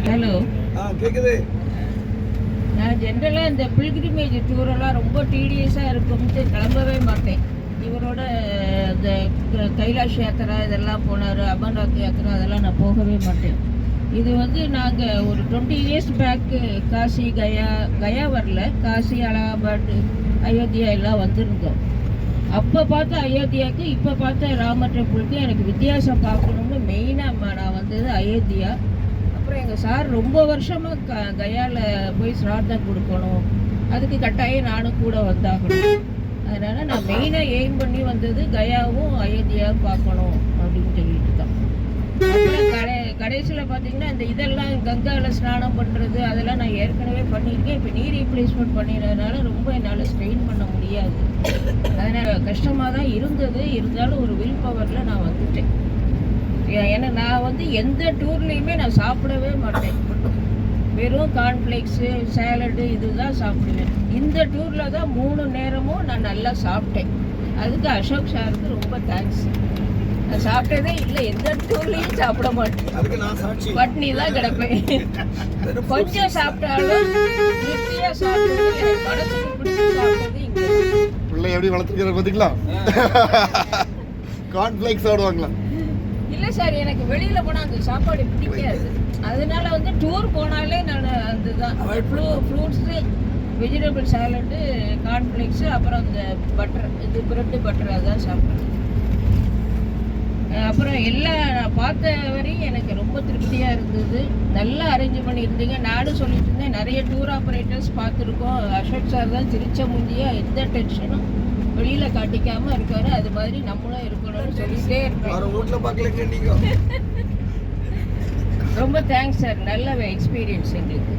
Hello. கேக்குது. நான் ஜென்ரலாக இந்த பில்கிரிமேஜ் டூரெல்லாம் ரொம்ப டீடியஸாக இருக்கும்ட்டு கிளம்பவே மாட்டேன். இவரோட இந்த கைலாஷ் யாத்திரா இதெல்லாம் போனார், அமர்நாத் யாத்திரா அதெல்லாம் நான் போகவே மாட்டேன். இது வந்து நாங்கள் ஒரு 20 இயர்ஸ் பேக்கு காசி கயா வரல, காசி அலகாபாத் அயோத்தியா எல்லாம் வந்திருந்தோம். அப்போ பார்த்த அயோத்தியாவுக்கு இப்போ பார்த்த ராமர் டெம்பிளுக்கு எனக்கு வித்தியாசம் பார்க்கணும்னு மெயினாக நான் வந்தது அயோத்தியா. அப்புறம் எங்கள் சார் ரொம்ப வருஷமாக கயாவில் போய் சிரார்த்தம் கொடுக்கணும், அதுக்கு கட்டாயம் நானும் கூட வந்தாகணும். அதனால் நான் மெயினாக எய்ம் பண்ணி வந்தது கயாவும் அயோத்தியாவும் பார்க்கணும் அப்படின்னு சொல்லிட்டு தான். அப்புறம் கடைசியில் பார்த்தீங்கன்னா இந்த இதெல்லாம் கங்காவில் ஸ்நானம் பண்ணுறது அதெல்லாம் நான் ஏற்கனவே பண்ணியிருக்கேன். இப்போ நீ ரீப்ளேஸ்மெண்ட் பண்ணிடுறதுனால ரொம்ப என்னால் ஸ்ட்ரெயின் பண்ண முடியாது. அதனால் கஷ்டமாக தான் இருந்தது. இருந்தாலும் ஒரு வில் பவரில் நான் வந்துட்டேன். ஏன்னா நான் வந்து எந்த டூர்லேயுமே நான் சாப்பிடவே மாட்டேன். வெறும் கார்ன்ஃப்ளேக்ஸு சேலடு இதுதான் சாப்பிடுவேன். இந்த டூரில் தான் 3 நேரமும் நான் நல்லா சாப்பிட்டேன். அதுக்கு அசோக் சாருக்கு ரொம்ப தேங்க்ஸ். நான் சாப்பிட்டதே இல்லை, எந்த டூர்லேயும் சாப்பிட மாட்டேன், பட்னி தான் கிடப்பேன். கொஞ்சம் சாப்பிட்டாலும் திருப்தியாக சாப்பிட்டது மனசுக்கு பிடிச்சி சாப்பிட்டது இங்கே. பிள்ளை எப்படி வளர்த்துக்கிற பார்த்தீங்களா? கார்ன்ஃப்ளேக்ஸ் சாப்பிடுவாங்களா? இல்லை சார், எனக்கு வெளியில் போனால் அந்த சாப்பாடு பிடிக்காது. அதனால வந்து டூர் போனாலே நான் அதுதான் ஃப்ரூட்ஸு, வெஜிடபிள் சாலட்டு, கார்ன்ஃப்ளேக்ஸு, அப்புறம் இந்த பட்டர், இது ப்ரெட்டு பட்டர் அதான் சாப்பிட்றேன். அப்புறம் எல்லாம் நான் பார்த்த வரையும் எனக்கு ரொம்ப திருப்தியாக இருந்தது. நல்லா அரேஞ்ச் பண்ணியிருந்தீங்க. நானும் சொல்லிட்டு இருந்தேன், நிறைய டூர் ஆப்ரேட்டர்ஸ் பார்த்துருக்கோம். அசோக் சார் தான் சிரிச்ச முந்தியா எந்த டென்ஷனும் வெளியில் காட்டிக்காமல் இருக்காரு. அது மாதிரி நம்மளும் இருக்கணும்னு சொல்லிட்டே இருக்கேன். ரொம்ப தேங்க்ஸ் சார், நல்ல எக்ஸ்பீரியன்ஸ் எங்களுக்கு.